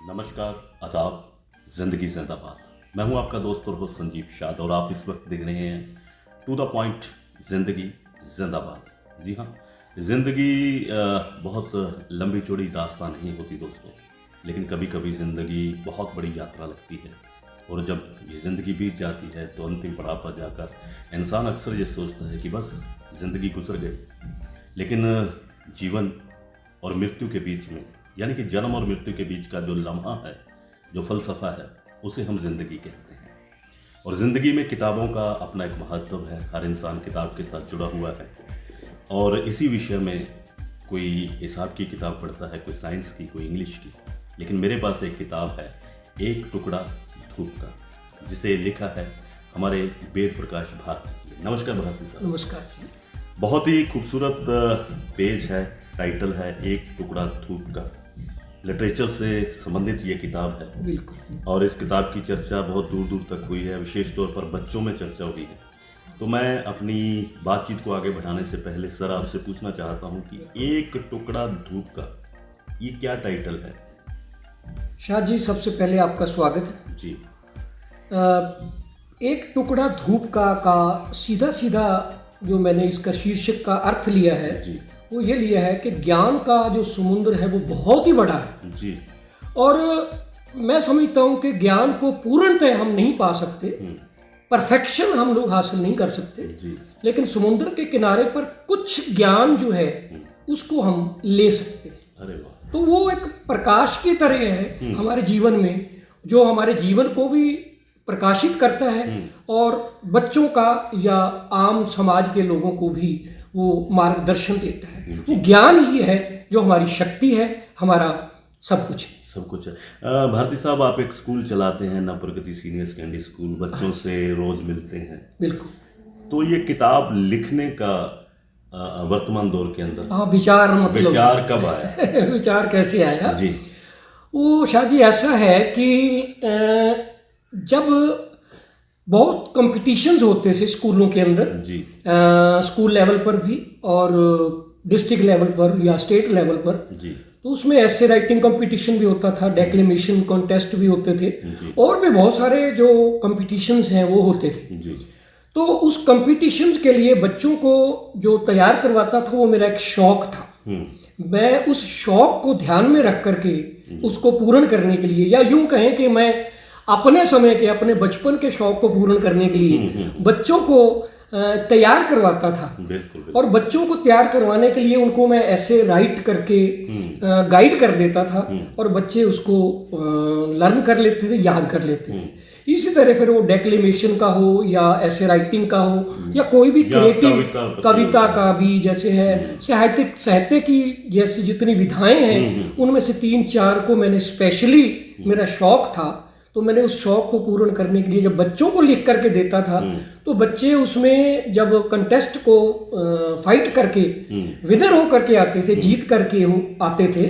नमस्कार, आदाब, जिंदगी जिंदाबाद। मैं हूं आपका दोस्त और होस्ट संजीव शाद और आप इस वक्त देख रहे हैं टू द पॉइंट जिंदगी जिंदाबाद। जी हाँ, जिंदगी बहुत लंबी चौड़ी दास्तान नहीं होती दोस्तों, लेकिन कभी कभी ज़िंदगी बहुत बड़ी यात्रा लगती है और जब ये ज़िंदगी बीत जाती है तो अंतिम पड़ाव पर जाकर इंसान अक्सर ये सोचता है कि बस ज़िंदगी गुजर गई। लेकिन जीवन और मृत्यु के बीच में, यानी कि जन्म और मृत्यु के बीच का जो लम्हा है, जो फ़लसफ़ा है, उसे हम ज़िंदगी कहते हैं। और ज़िंदगी में किताबों का अपना एक महत्व है। हर इंसान किताब के साथ जुड़ा हुआ है और इसी विषय में कोई हिसाब की किताब पढ़ता है, कोई साइंस की, कोई इंग्लिश की। लेकिन मेरे पास एक किताब है, एक टुकड़ा धूप का, जिसे लिखा है हमारे वेद प्रकाश भारती। नमस्कार भारती साहब। नमस्कार जी। बहुत ही खूबसूरत पेज है, टाइटल है एक टुकड़ा धूप का। लिटरेचर से संबंधित ये किताब है। बिल्कुल। और इस किताब की चर्चा बहुत दूर दूर तक हुई है, विशेष तौर पर बच्चों में चर्चा हुई है। तो मैं अपनी बातचीत को आगे बढ़ाने से पहले सर आपसे पूछना चाहता हूँ कि एक टुकड़ा धूप का, ये क्या टाइटल है? शाह जी, सबसे पहले आपका स्वागत है जी। एक टुकड़ा धूप का सीधा सीधा जो मैंने इसका शीर्षक का अर्थ लिया है जी वो ये लिया है कि ज्ञान का जो समुद्र है वो बहुत ही बड़ा है जी। और मैं समझता हूँ कि ज्ञान को पूर्णतः हम नहीं पा सकते, परफेक्शन हम लोग हासिल नहीं कर सकते जी। लेकिन समुद्र के किनारे पर कुछ ज्ञान जो है उसको हम ले सकते हैं। अरे वाह। तो वो एक प्रकाश की तरह है हमारे जीवन में, जो हमारे जीवन को भी प्रकाशित करता है और बच्चों का या आम समाज के लोगों को भी वो मार्गदर्शन देता है। वो ज्ञान ही है जो हमारी शक्ति है, हमारा सब कुछ है। सब कुछ है। भारती साहब, आप एक स्कूल चलाते हैं, नव प्रगति सीनियर सेकेंडरी स्कूल, बच्चों से रोज मिलते हैं। बिल्कुल। तो ये किताब लिखने का वर्तमान दौर के अंदर विचार कब आया? विचार कैसे आया जी? वो शाह जी ऐसा है कि जब बहुत कंपटीशंस होते थे स्कूलों के अंदर जी। स्कूल लेवल पर भी और डिस्ट्रिक्ट लेवल पर या स्टेट लेवल पर जी। तो उसमें ऐसे राइटिंग कंपटीशन भी होता था, डेक्लेमेशन कॉन्टेस्ट भी होते थे और भी बहुत सारे जो कंपटीशंस हैं वो होते थे जी। तो उस कंपटीशंस के लिए बच्चों को जो तैयार करवाता था वो मेरा एक शौक था। मैं उस शौक को ध्यान में रख करके उसको पूर्ण करने के लिए, या यूं कहें कि मैं अपने समय के, अपने बचपन के शौक को पूर्ण करने के लिए बच्चों को तैयार करवाता था। बिल्कुल। और बच्चों को तैयार करवाने के लिए उनको मैं ऐसे राइट करके गाइड कर देता था और बच्चे उसको लर्न कर लेते थे, याद कर लेते थे। इसी तरह फिर वो डेक्लेमेशन का हो या ऐसे राइटिंग का हो या कोई भी क्रिएटिव कविता का भी, जैसे है साहित्य की जैसी जितनी विधाएं हैं उनमें से 3-4 को मैंने स्पेशली, मेरा शौक था तो मैंने उस शौक को पूर्ण करने के लिए जब बच्चों को लिख करके देता था तो बच्चे उसमें जब कंटेस्ट को फाइट करके विनर हो करके आते थे, जीत करके आते थे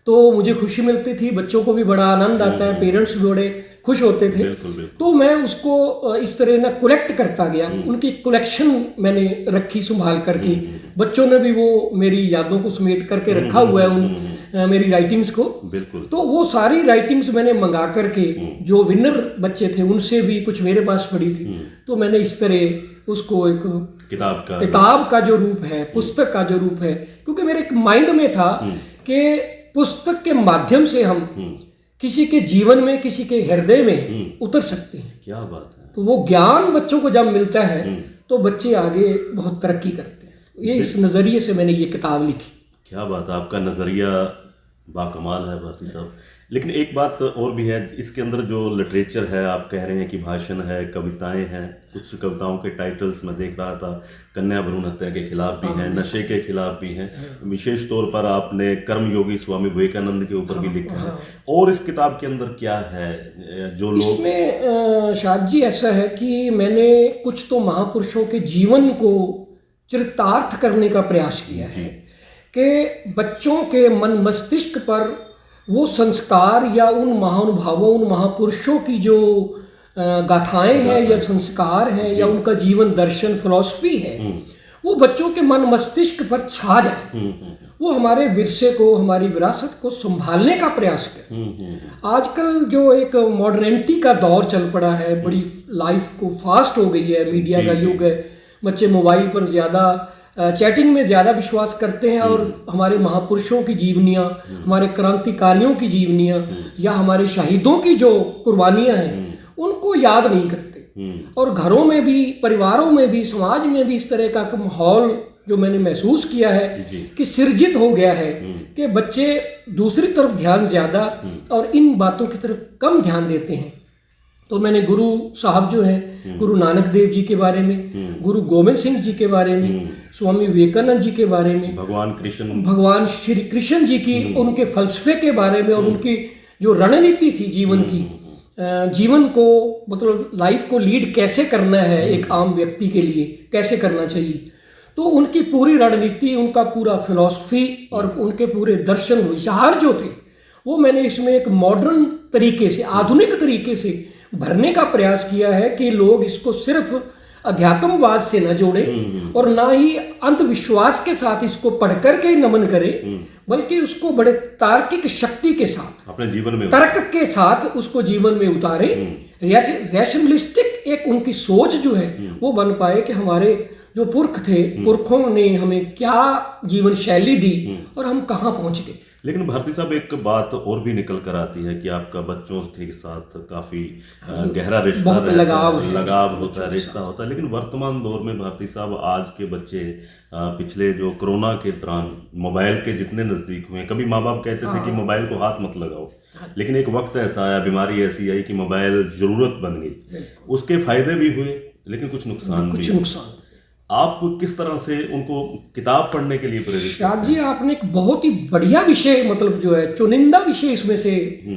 तो मुझे खुशी मिलती थी, बच्चों को भी बड़ा आनंद आता है, पेरेंट्स भी बड़े खुश होते थे। तो मैं उसको इस तरह ना कलेक्ट करता गया, उनकी कलेक्शन मैंने रखी संभाल करके। बच्चों ने भी वो मेरी यादों को समेट करके रखा हुआ है उन मेरी राइटिंग्स को। तो वो सारी राइटिंग्स मैंने मंगा करके जो विनर बच्चे थे उनसे भी कुछ मेरे पास पड़ी थी तो मैंने इस तरह उसको एक किताब का जो रूप है, पुस्तक का जो रूप है, क्योंकि मेरे एक माइंड में था कि पुस्तक के माध्यम से हम किसी के जीवन में, किसी के हृदय में उतर सकते हैं। क्या बात है। तो वो ज्ञान बच्चों को जब मिलता है तो बच्चे आगे बहुत तरक्की करते हैं। ये इस नज़रिए से मैंने ये किताब लिखी। क्या बात है, आपका नज़रिया बाकमाल है भारती साहब। लेकिन एक बात और भी है, इसके अंदर जो लिटरेचर है, आप कह रहे हैं कि भाषण है, कविताएं हैं, कुछ कविताओं के टाइटल्स मैं देख रहा था, कन्या भ्रूण हत्या के खिलाफ भी हैं, नशे के खिलाफ भी हैं। विशेष तौर पर आपने कर्मयोगी स्वामी विवेकानंद के ऊपर भी लिखा है। और इस किताब के अंदर क्या है जो लोग इसमें शाद जी ऐसा है कि मैंने कुछ तो महापुरुषों के जीवन को चरितार्थ करने का प्रयास किया है कि बच्चों के मन मस्तिष्क पर वो संस्कार या उन महानुभावों, उन महापुरुषों की जो गाथाएं हैं या संस्कार हैं या उनका जीवन दर्शन, फिलॉसफी है, वो बच्चों के मन मस्तिष्क पर छा जाए, वो हमारे विरसे को, हमारी विरासत को संभालने का प्रयास करें। आजकल जो एक मॉडर्निटी का दौर चल पड़ा है, बड़ी लाइफ को फास्ट हो गई है, मीडिया का युग है, बच्चे मोबाइल पर ज़्यादा चैटिंग में ज़्यादा विश्वास करते हैं और हमारे महापुरुषों की जीवनियाँ, हमारे क्रांतिकारियों की जीवनियाँ या हमारे शहीदों की जो कुर्बानियाँ हैं उनको याद नहीं करते। और घरों में भी, परिवारों में भी, समाज में भी इस तरह का माहौल जो मैंने महसूस किया है कि सृजित हो गया है कि बच्चे दूसरी तरफ ध्यान ज़्यादा और इन बातों की तरफ कम ध्यान देते हैं। तो मैंने गुरु साहब जो हैं, गुरु नानक देव जी के बारे में, गुरु गोविंद सिंह जी के बारे में, स्वामी विवेकानंद जी के बारे में, भगवान श्री कृष्ण जी की, उनके फलसफे के बारे में और उनकी जो रणनीति थी जीवन की, जीवन को मतलब लाइफ को लीड कैसे करना है एक आम व्यक्ति के लिए, कैसे करना चाहिए, तो उनकी पूरी रणनीति, उनका पूरा फिलॉसफी और उनके पूरे दर्शन विचार जो थे वो मैंने इसमें एक मॉडर्न तरीके से, आधुनिक तरीके से भरने का प्रयास किया है कि लोग इसको सिर्फ अध्यात्मवाद से न जोड़ें और ना ही अंधविश्वास के साथ इसको पढ़ करके ही नमन करें, बल्कि उसको बड़े तार्किक शक्ति के साथ, अपने जीवन में तर्क के साथ उसको जीवन में उतारें। रैशनलिस्टिक एक उनकी सोच जो है वो बन पाए कि हमारे जो पुरख थे, पुरखों ने हमें क्या जीवन शैली दी और हम कहाँ पहुँच गए। लेकिन भारती साहब एक बात और भी निकल कर आती है कि आपका बच्चों के साथ काफी गहरा रिश्ता, लगाव होता है, रिश्ता होता है। लेकिन वर्तमान दौर में भारती साहब आज के बच्चे पिछले जो कोरोना के दौरान मोबाइल के जितने नजदीक हुए, कभी माँ बाप कहते थे कि मोबाइल को हाथ मत लगाओ, लेकिन एक वक्त ऐसा आया, बीमारी ऐसी आई कि मोबाइल जरूरत बन गई। उसके फायदे भी हुए लेकिन कुछ नुकसान भी। आप किस तरह से उनको किताब पढ़ने के लिए प्रेरित? शाद जी, आपने एक बहुत ही बढ़िया विषय, मतलब जो है चुनिंदा विषय इसमें से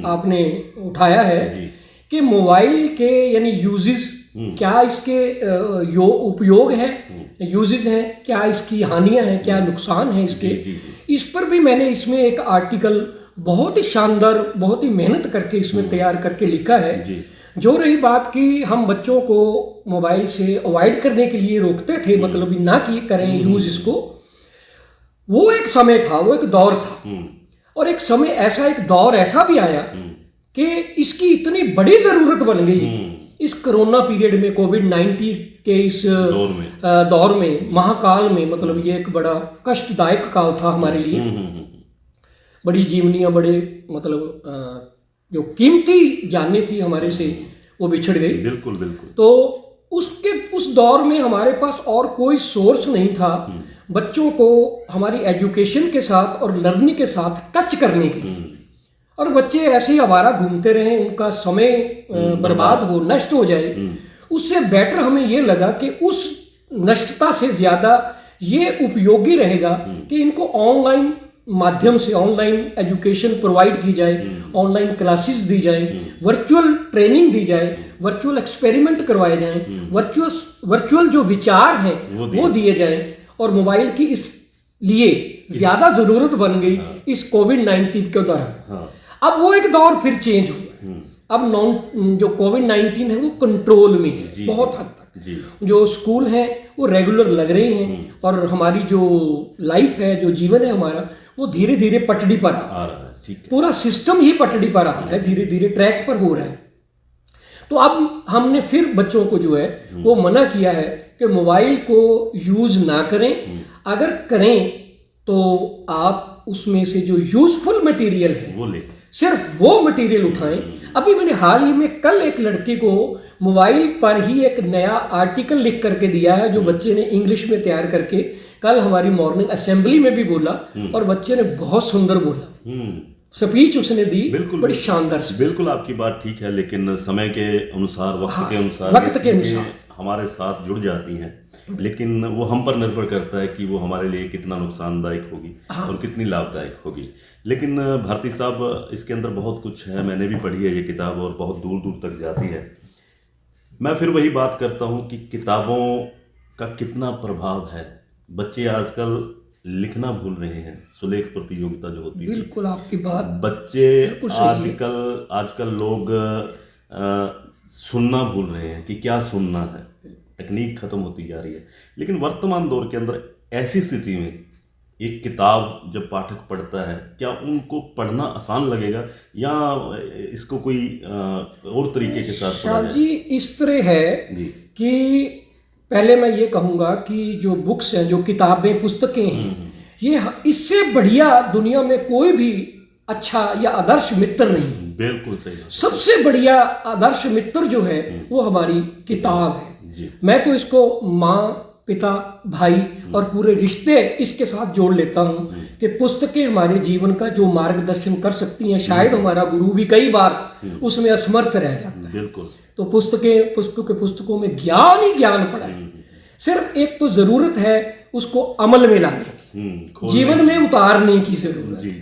आपने उठाया है कि मोबाइल के यानी यूजेस, क्या इसके उपयोग हैं, यूजेस हैं, क्या इसकी हानियां हैं, क्या नुकसान है इसके। इस पर भी मैंने इसमें एक आर्टिकल बहुत ही शानदार, बहुत ही मेहनत करके इसमें तैयार करके लिखा है। जो रही बात कि हम बच्चों को मोबाइल से अवॉइड करने के लिए रोकते थे, मतलब ना कि करें यूज इसको, वो एक समय था, वो एक दौर था। और एक समय ऐसा, एक दौर ऐसा भी आया कि इसकी इतनी बड़ी जरूरत बन गई इस कोरोना पीरियड में, कोविड-19 के इस दौर में, महाकाल में। मतलब ये एक बड़ा कष्टदायक काल था हमारे लिए। बड़ी जीवनियाँ, बड़े मतलब जो कीमती जाने थी हमारे से, वो बिछड़ गई। बिल्कुल बिल्कुल। तो उस दौर में हमारे पास और कोई सोर्स नहीं था बच्चों को हमारी एजुकेशन के साथ और लर्निंग के साथ टच करने के लिए। और बच्चे ऐसे ही आवारा घूमते रहे, उनका समय बर्बाद हो, नष्ट हो जाए। उससे बेटर हमें ये लगा कि उस नष्टता से ज़्यादा ये उपयोगी रहेगा कि इनको ऑनलाइन माध्यम से ऑनलाइन एजुकेशन प्रोवाइड की जाए, ऑनलाइन क्लासेस दी जाए, वर्चुअल ट्रेनिंग दी जाए, वर्चुअल एक्सपेरिमेंट करवाए जाएं, वर्चुअल जो विचार हैं वो दिए जाएं। और मोबाइल की इस लिए ज़्यादा ज़रूरत बन गई इस कोविड-19 के दौरान। अब वो एक दौर फिर चेंज हुआ। अब जो कोविड-19 है वो कंट्रोल में है बहुत हद तक। जो स्कूल हैं वो रेगुलर लग रहे हैं और हमारी जो लाइफ है, जो जीवन है हमारा, वो धीरे धीरे पटड़ी पर आ रहा है। पूरा सिस्टम ही पटड़ी पर आ रहा है, धीरे धीरे ट्रैक पर हो रहा है। तो अब हमने फिर बच्चों को जो है वो मना किया है कि मोबाइल को यूज ना करें। अगर करें तो आप उसमें से जो यूजफुल मटेरियल है वो ले, सिर्फ वो मटेरियल उठाएं। अभी मैंने हाल ही में कल एक लड़के को मोबाइल पर ही एक नया आर्टिकल लिख करके दिया है, जो बच्चे ने इंग्लिश में तैयार करके कल हमारी मॉर्निंग असेंबली में भी बोला और बच्चे ने बहुत सुंदर बोला। स्पीच उसने दी, बड़ी शानदार। बिल्कुल आपकी बात ठीक है, लेकिन समय के अनुसार, वक्त के अनुसार हमारे साथ जुड़ जाती हैं, लेकिन वो हम पर निर्भर करता है कि वो हमारे लिए कितना नुकसानदायक होगी और कितनी लाभदायक होगी। लेकिन भारती साहब, इसके अंदर बहुत कुछ है, मैंने भी पढ़ी है ये किताब और बहुत दूर दूर तक जाती है। मैं फिर वही बात करता हूँ कि किताबों का कितना प्रभाव है। बच्चे आजकल लिखना भूल रहे हैं, सुलेख प्रतियोगिता जो होती है। बिल्कुल आपकी बात। बच्चे आजकल लोग सुनना भूल रहे हैं कि क्या सुनना है। टेक्निक खत्म होती जा रही है। लेकिन वर्तमान दौर के अंदर ऐसी स्थिति में एक किताब जब पाठक पढ़ता है, क्या उनको पढ़ना आसान लगेगा या इसको कोई और तरीके के साथ पढ़ा शाह जाए? जी, इस तरह है जी कि पहले मैं ये कहूँगा कि जो बुक्स हैं, जो किताबें, पुस्तकें हैं, ये इससे बढ़िया दुनिया में कोई भी अच्छा या आदर्श मित्र नहीं है। बिल्कुल सही बात। सबसे बढ़िया आदर्श मित्र जो है वो हमारी किताब है। जी मैं तो इसको माँ, पिता, भाई और पूरे रिश्ते इसके साथ जोड़ लेता हूँ कि पुस्तकें हमारे जीवन का जो मार्गदर्शन कर सकती हैं। शायद हमारा गुरु भी कई बार उसमें असमर्थ रह जाता है। बिल्कुल। तो पुस्तकों में ज्ञान ही ज्ञान पड़ा है। सिर्फ एक तो जरूरत है उसको अमल में लाने की, जीवन में उतारने की जरूरत है।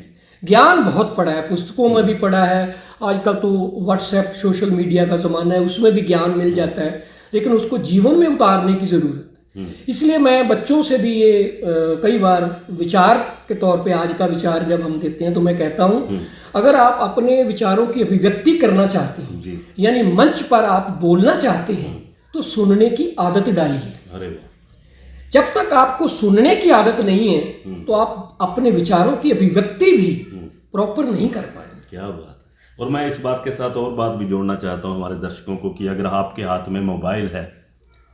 ज्ञान बहुत पड़ा है, पुस्तकों में भी पड़ा है। आजकल तो व्हाट्सएप, सोशल मीडिया का जमाना है, उसमें भी ज्ञान मिल जाता है, लेकिन उसको जीवन में उतारने की जरूरत है। इसलिए मैं बच्चों से भी ये कई बार विचार के तौर पे, आज का विचार जब हम देते हैं तो मैं कहता हूँ, अगर आप अपने विचारों की अभिव्यक्ति करना चाहते हैं, यानी मंच पर आप बोलना चाहते हैं, तो सुनने की आदत डालिए। अरे वाह। जब तक आपको सुनने की आदत नहीं है तो आप अपने विचारों की अभिव्यक्ति भी प्रॉपर नहीं कर पाएंगे। क्या बात है। और मैं इस बात के साथ और बात भी जोड़ना चाहता हूँ हमारे दर्शकों को कि अगर आपके हाथ में मोबाइल है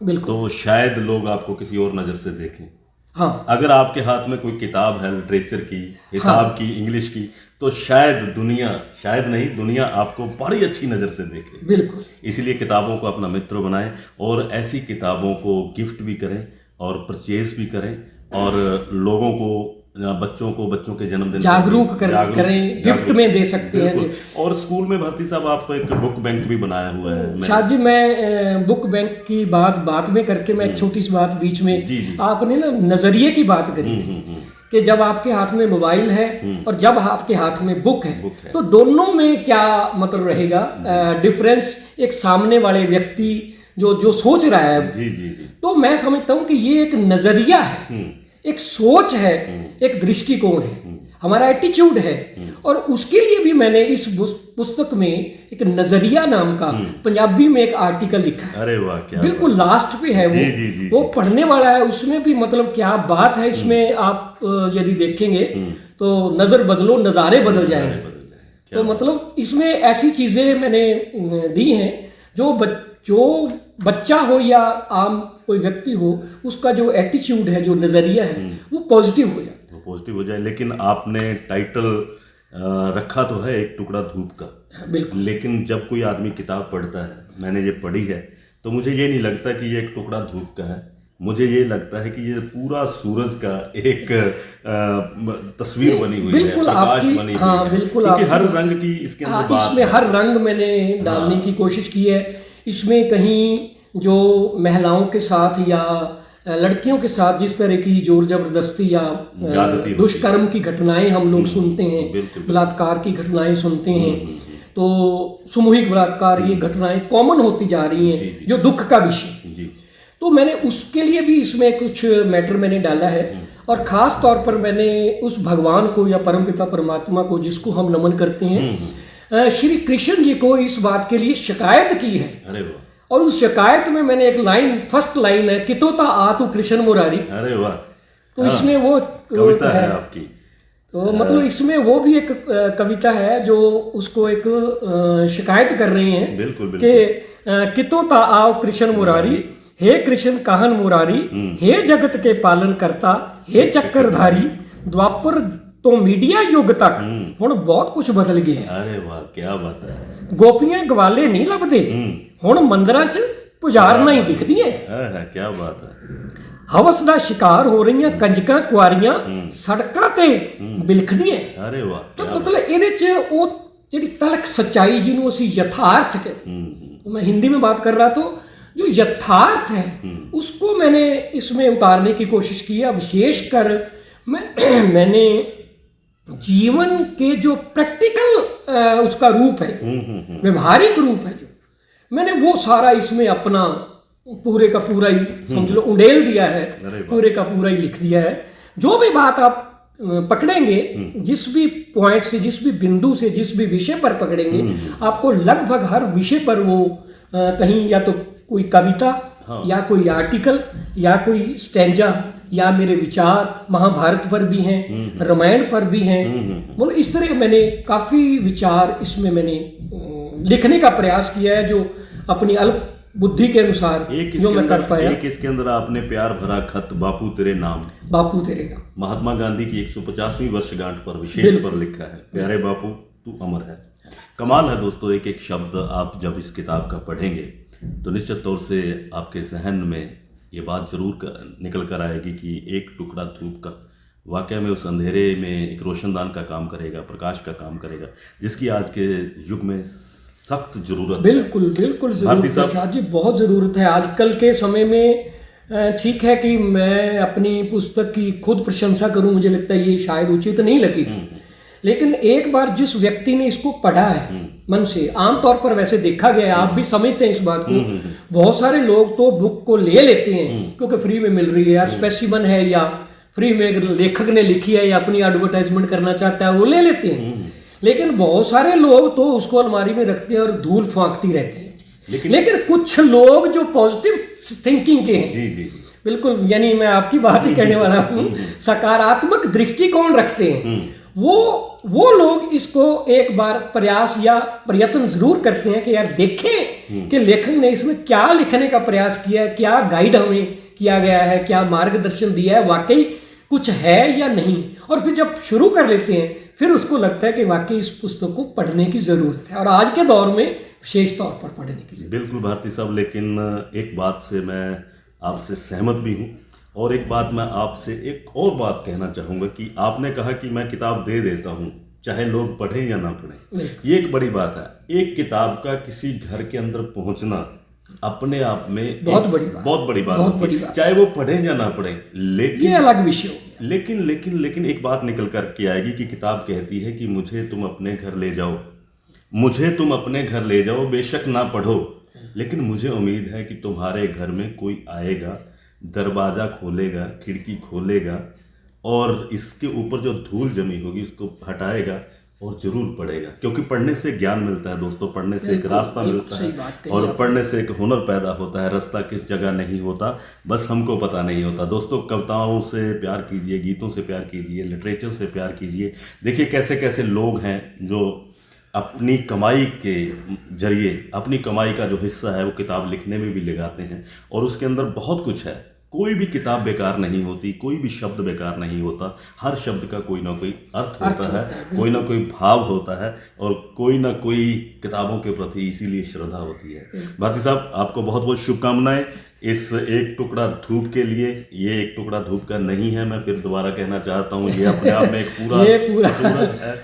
बिल्कुल, तो शायद लोग आपको किसी और नज़र से देखें। हाँ, अगर आपके हाथ में कोई किताब है लिटरेचर की, हिसाब की, इंग्लिश की, तो शायद दुनिया आपको बड़ी अच्छी नज़र से देखे। बिल्कुल। इसीलिए किताबों को अपना मित्र बनाएं और ऐसी किताबों को गिफ्ट भी करें और परचेज भी करें और लोगों को, बच्चों के जन्मदिन जागरूक करें, गिफ्ट में दे सकते हैं। और स्कूल में भारती साहब आप एक बुक बैंक भी बनाया हुआ है। शाह जी, मैं बुक बैंक की बात में करके मैं एक छोटी सी बात बीच में, आपने ना नजरिए की बात करी थी कि जब आपके हाथ में मोबाइल है और जब आपके हाथ में बुक है तो दोनों में क्या मतलब रहेगा डिफरेंस, एक सामने वाले व्यक्ति जो सोच रहा है। तो मैं समझता हूँ कि ये एक नजरिया है, एक सोच है, एक दृष्टिकोण है, हमारा एटीट्यूड है। और उसके लिए भी मैंने इस पुस्तक में एक नजरिया नाम का पंजाबी में एक आर्टिकल लिखा है। अरे वाह, क्या बिल्कुल लास्ट पे है वो पढ़ने वाला है। उसमें भी मतलब क्या बात है, इसमें आप यदि देखेंगे तो नजर बदलो, नज़ारे बदल जाएंगे। तो मतलब इसमें ऐसी चीजें मैंने दी हैं जो बच्चा हो या आम कोई व्यक्ति हो, उसका जो एटीट्यूड है, जो नजरिया है, वो पॉजिटिव हो जाए। लेकिन आपने टाइटल रखा तो है एक टुकड़ा धूप का। बिल्कुल। लेकिन जब कोई आदमी किताब पढ़ता है, मैंने ये पढ़ी है, तो मुझे ये नहीं लगता कि ये एक टुकड़ा धूप का है। मुझे ये लगता है कि ये पूरा सूरज का एक तस्वीर बनी हुई है, प्रकाश बनी हुई है। बिल्कुल, क्योंकि हर रंग की इसके अंदर बात इसमें हर रंग मैंने डालने की कोशिश की है। इसमें कहीं जो महिलाओं के साथ या लड़कियों के साथ जिस तरह की जोर जबरदस्ती या दुष्कर्म की घटनाएं हम लोग सुनते हैं, बलात्कार की घटनाएं सुनते हैं, तो सामूहिक बलात्कार, ये घटनाएं कॉमन होती जा रही हैं, जो दुख का विषय। तो मैंने उसके लिए भी इसमें कुछ मैटर मैंने डाला है। और ख़ास तौर पर मैंने उस भगवान को या परमपिता परमात्मा को, जिसको हम नमन करते हैं, श्री कृष्ण जी को इस बात के लिए शिकायत की है। अरे वाह। और उस शिकायत में मैंने एक लाइन, फर्स्ट लाइन है, कितोता आतु कृष्ण मुरारी। अरे वाह। तो इसमें वो कविता है आपकी। तो मतलब इसमें वो भी एक कविता है जो उसको एक शिकायत कर रही है। बिल्कुल कि कितोता आओ कृष्ण मुरारी, हे कृष्ण कहन मुरारी, हे जगत के पालन करता, हे चक्रधारी। द्वापर तो मीडिया युग तक हुण बहुत कुछ बदल गया है। अरे वाह, क्या बात है। गोपियां ग्वाले नहीं लभदे, हुण मंदिरां च पुजारना ही दिखदियां। क्या बात है। हवस ਦਾ शिकार हो रही कंजकां कुआरियां सड़कां ते बिलखदियां। अरे वाह। तो मतलब ਇਹਦੇ ਚ ਉਹ ਜਿਹੜੀ ਤਲਕ ਸੱਚਾਈ ਜਿਹਨੂੰ ਅਸੀਂ यथार्थ कहते, तो मैं हिंदी में बात कर रहा, तो जो यथार्थ है उसको मैंने इसमें उतारने की कोशिश की है। विशेषकर मैंने जीवन के जो प्रैक्टिकल उसका रूप है, व्यवहारिक रूप है, जो मैंने वो सारा इसमें अपना पूरे का पूरा ही समझ लो उंडेल दिया है, पूरे का पूरा ही लिख दिया है। जो भी बात आप पकड़ेंगे, जिस भी पॉइंट से, जिस भी बिंदु से, जिस भी विषय पर पकड़ेंगे, आपको लगभग हर विषय पर वो कहीं या तो कोई कविता या कोई आर्टिकल या कोई स्टैंजा या मेरे विचार महाभारत पर भी हैं, रामायण पर भी हैं। मतलब इस तरह मैंने काफ़ी विचार इसमें मैंने लिखने का प्रयास किया है, जो अपनी अल्प बुद्धि के अनुसार जो मैं कर पाया। एक इसके अंदर आपने प्यार भरा खत बापू तेरे नाम, बापू तेरे नाम, महात्मा गांधी की 150वीं वर्षगांठ पर विशेष पर लिखा है, प्यारे बापू तू अमर है। कमाल है दोस्तों, एक एक शब्द आप जब इस किताब का पढ़ेंगे तो निश्चित तौर से आपके जहन में ये बात जरूर निकल कर आएगी कि एक टुकड़ा धूप का वाकई में उस अंधेरे में एक रोशनदान का काम करेगा, प्रकाश का काम करेगा, जिसकी आज के युग में सख्त जरूरत। बिल्कुल बिल्कुल जरूरत है शाह जी, बहुत ज़रूरत है आजकल के समय में। ठीक है कि मैं अपनी पुस्तक की खुद प्रशंसा करूं, मुझे लगता है ये शायद उचित नहीं लगेगी, लेकिन एक बार जिस व्यक्ति ने इसको पढ़ा है मन से, आमतौर पर वैसे देखा गया है, आप भी समझते हैं इस बात को, बहुत सारे लोग तो बुक को ले लेते हैं क्योंकि फ्री में मिल रही है, या स्पेसिमन है, या फ्री में अगर लेखक ने लिखी है या अपनी एडवर्टाइजमेंट करना चाहता है वो ले लेते हैं। लेकिन बहुत सारे लोग तो उसको अलमारी में रखते हैं और धूल फांकती रहते हैं। लेकिन कुछ लोग जो पॉजिटिव थिंकिंग के हैं, जी बिल्कुल, यानी मैं आपकी बात ही कहने वाला हूँ, सकारात्मक दृष्टिकोण रखते हैं, वो लोग इसको एक बार प्रयास या प्रयत्न जरूर करते हैं कि यार देखें कि लेखक ने इसमें क्या लिखने का प्रयास किया है, क्या गाइड हमें किया गया है, क्या मार्गदर्शन दिया है, वाकई कुछ है या नहीं। और फिर जब शुरू कर लेते हैं फिर उसको लगता है कि वाकई इस पुस्तक को पढ़ने की ज़रूरत है, और आज के दौर में विशेष तौर पर पढ़ने की ज़रूरत। बिल्कुल भारती साहब, लेकिन एक बात से मैं आपसे सहमत भी हूँ, और एक बात मैं आपसे एक और बात कहना चाहूँगा कि आपने कहा कि मैं किताब दे देता हूँ चाहे लोग पढ़ें या ना पढ़ें। ये एक बड़ी बात है, एक किताब का किसी घर के अंदर पहुँचना अपने आप में बहुत बड़ी बात, चाहे वो पढ़ें या ना पढ़ें। लेकिन ये अलग विषय हो गया। लेकिन एक बात निकल कर के आएगी कि किताब कहती है कि मुझे तुम अपने घर ले जाओ, मुझे तुम अपने घर ले जाओ, बेशक ना पढ़ो, लेकिन मुझे उम्मीद है कि तुम्हारे घर में कोई आएगा, दरवाज़ा खोलेगा, खिड़की खोलेगा, और इसके ऊपर जो धूल जमी होगी उसको हटाएगा और जरूर पढ़ेगा, क्योंकि पढ़ने से ज्ञान मिलता है दोस्तों, पढ़ने से एक रास्ता मिलता है, और पढ़ने से एक हुनर पैदा होता है। रास्ता किस जगह नहीं होता, बस हमको पता नहीं होता। दोस्तों, कविताओं से प्यार कीजिए, गीतों से प्यार कीजिए, लिटरेचर से प्यार कीजिए। देखिए कैसे कैसे लोग हैं जो अपनी कमाई के जरिए अपनी कमाई का जो हिस्सा है वो किताब लिखने में भी लगाते हैं, और उसके अंदर बहुत कुछ है। कोई भी किताब बेकार नहीं होती, कोई भी शब्द बेकार नहीं होता, हर शब्द का कोई ना कोई अर्थ होता है, कोई ना कोई भाव होता है, और कोई ना कोई किताबों के प्रति इसीलिए श्रद्धा होती है। भारती साहब, आपको बहुत बहुत शुभकामनाएं इस एक टुकड़ा धूप के लिए। ये एक टुकड़ा धूप का नहीं है, मैं फिर दोबारा कहना चाहता हूँ, ये अपने आप में एक पूरा सूरज है,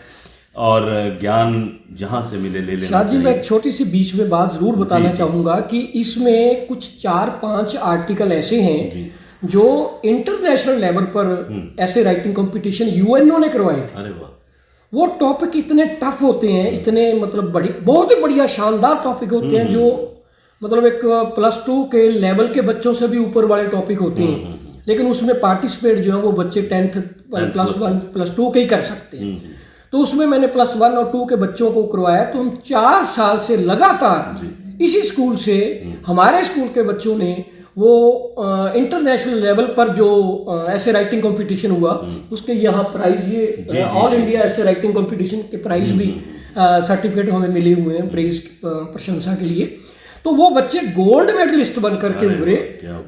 और ज्ञान जहाँ से मिले ले लेना चाहिए। मैं एक छोटी सी बीच में बात जरूर बताना चाहूँगा कि इसमें कुछ 4-5 आर्टिकल ऐसे हैं जो इंटरनेशनल लेवल पर ऐसे राइटिंग कंपटीशन यूएनओ ने करवाए थे। अरे वाह! वो टॉपिक इतने टफ होते हैं, इतने मतलब बहुत ही बढ़िया शानदार टॉपिक होते हैं, जो मतलब एक +2 के लेवल के बच्चों से भी ऊपर वाले टॉपिक होते हैं, लेकिन उसमें पार्टिसिपेट जो है वो बच्चे 10th +1 +2 के ही कर सकते हैं। तो उसमें मैंने +1 और 2 के बच्चों को करवाया, तो हम 4 साल से लगातार इसी स्कूल से, हमारे स्कूल के बच्चों ने वो इंटरनेशनल लेवल पर जो ऐसे राइटिंग कंपटीशन हुआ उसके यहाँ प्राइज, ये ऑल इंडिया ऐसे राइटिंग कंपटीशन के प्राइज भी सर्टिफिकेट हमें मिले हुए हैं प्रेज प्रशंसा के लिए। तो वो बच्चे गोल्ड मेडलिस्ट बन करके उभरे।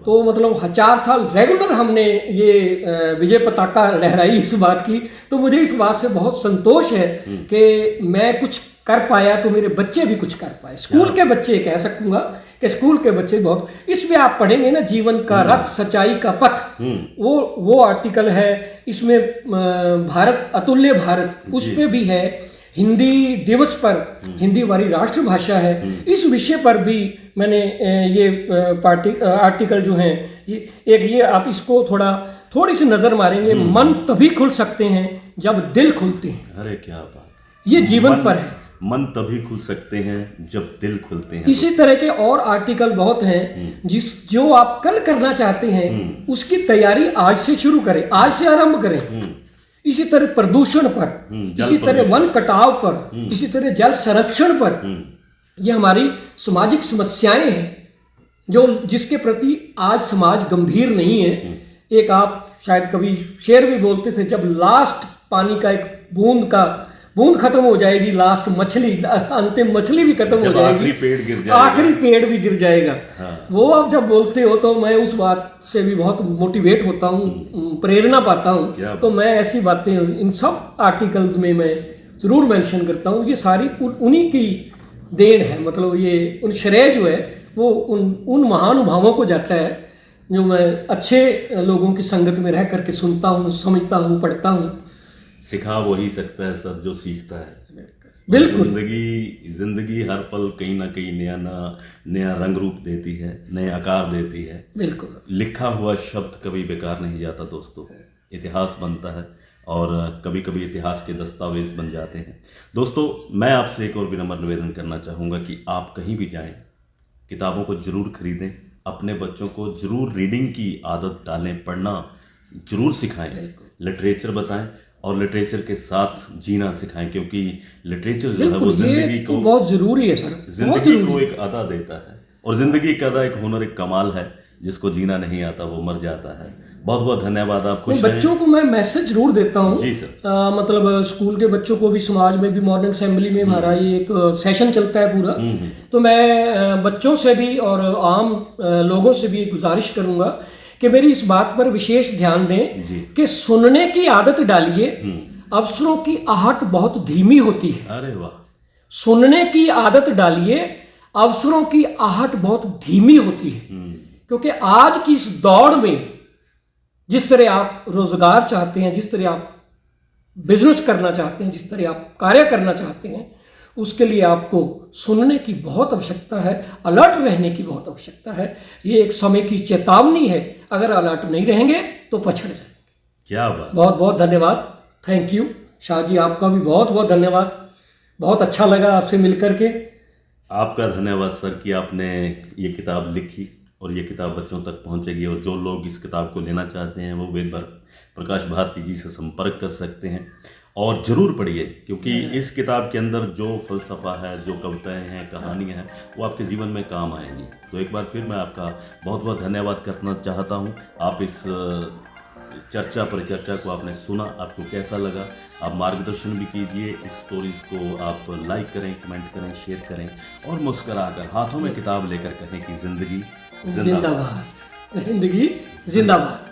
तो मतलब 4 साल रेगुलर हमने ये विजय पताका लहराई इस बात की। तो मुझे इस बात से बहुत संतोष है कि मैं कुछ कर पाया तो मेरे बच्चे भी कुछ कर पाए। स्कूल के बच्चे कह सकूंगा कि स्कूल के बच्चे बहुत, इसमें आप पढ़ेंगे ना, जीवन का रथ सच्चाई का पथ, वो आर्टिकल है इसमें। भारत अतुल्य भारत उस पे भी है, हिंदी दिवस पर, हिंदी हमारी राष्ट्रभाषा है, इस विषय पर भी मैंने ये आर्टिकल जो हैं, ये आप इसको थोड़ी सी नजर मारेंगे। मन तभी खुल सकते हैं जब दिल खुलते हैं। अरे क्या बात! ये जीवन पर है, मन तभी खुल सकते हैं जब दिल खुलते हैं। इसी तरह के और आर्टिकल बहुत हैं जो आप कल करना चाहते हैं उसकी तैयारी आज से शुरू करें, आज से आरंभ करें। इसी तरह प्रदूषण पर, इसी तरह वन कटाव पर, इसी तरह जल संरक्षण पर, ये हमारी सामाजिक समस्याएं हैं, जो जिसके प्रति आज समाज गंभीर नहीं है। एक आप शायद कभी शेर भी बोलते थे, जब लास्ट पानी का एक बूंद खत्म हो जाएगी, लास्ट मछली, अंतिम मछली भी खत्म हो जाएगी, आखिरी पेड़ गिर जाएगा, आखिरी पेड़ भी गिर जाएगा। हाँ। वो आप जब बोलते हो तो मैं उस बात से भी बहुत मोटिवेट होता हूँ, प्रेरणा पाता हूँ। तो मैं ऐसी बातें इन सब आर्टिकल्स में मैं ज़रूर मेंशन करता हूँ। ये सारी उन्हीं की देन है, मतलब ये उन श्रेय जो है वो उन महानुभावों को जाता है जो मैं अच्छे लोगों की संगत में रह करके सुनता हूँ, समझता हूँ, पढ़ता हूँ। सिखा वही सकता है सर जो सीखता है। बिल्कुल। जिंदगी हर पल कहीं ना कहीं नया रंग रूप देती है, नए आकार देती है। बिल्कुल। लिखा हुआ शब्द कभी बेकार नहीं जाता दोस्तों, इतिहास बनता है और कभी कभी इतिहास के दस्तावेज बन जाते हैं। दोस्तों, मैं आपसे एक और विनम्र निवेदन करना चाहूँगा कि आप कहीं भी जाएं, किताबों को जरूर खरीदें, अपने बच्चों को जरूर रीडिंग की आदत डालें, पढ़ना जरूर सिखाएं, लिटरेचर बताएं और लिटरेचर के साथ जीना सिखाएं, क्योंकि लिटरेचर जो है वो जिंदगी को बहुत जरूरी है सर, जिंदगी को एक अदा देता है और जिंदगी का अदा एक हुनर, एक कमाल है। जिसको जीना नहीं आता वो मर जाता है। बहुत बहुत धन्यवाद। आप खुश रहें। बच्चों को मैं मैसेज जरूर देता हूँ जी सर। मतलब स्कूल के बच्चों को भी, समाज में भी, मॉर्निंग असेंबली में हमारा ये एक सेशन चलता है पूरा। तो मैं बच्चों से भी और आम लोगों से भी गुजारिश करूँगा कि मेरी इस बात पर विशेष ध्यान दें कि सुनने की आदत डालिए। अवसरों की आहट बहुत धीमी होती है। अरे वाह। सुनने की आदत डालिए, अवसरों की आहट बहुत धीमी होती है। क्योंकि आज की इस दौड़ में जिस तरह आप रोजगार चाहते हैं, जिस तरह आप बिजनेस करना चाहते हैं, जिस तरह आप कार्य करना चाहते हैं, उसके लिए आपको सुनने की बहुत आवश्यकता है, अलर्ट रहने की बहुत आवश्यकता है। ये एक समय की चेतावनी है, अगर अलर्ट नहीं रहेंगे तो पछड़ जाएंगे। क्या बात। बहुत बहुत धन्यवाद। थैंक यू शाह जी, आपका भी बहुत बहुत धन्यवाद। बहुत अच्छा लगा आपसे मिल करके। आपका धन्यवाद सर कि आपने ये किताब लिखी और ये किताब बच्चों तक पहुंचेगी, और जो लोग इस किताब को लेना चाहते हैं वो वेद प्रकाश भारती जी से संपर्क कर सकते हैं और ज़रूर पढ़िए, क्योंकि इस किताब के अंदर जो फलसफा है, जो कविताएं हैं, कहानियां हैं, वो आपके जीवन में काम आएंगी। तो एक बार फिर मैं आपका बहुत बहुत धन्यवाद करना चाहता हूँ। आप इस परिचर्चा को आपने सुना, आपको कैसा लगा? आप मार्गदर्शन भी कीजिए। इस स्टोरीज को आप लाइक करें, कमेंट करें, शेयर करें और मुस्कुराकर हाथों में किताब लेकर कहें कि जिंदगी जिंदाबाद। जिंदगी जिंदाबाद।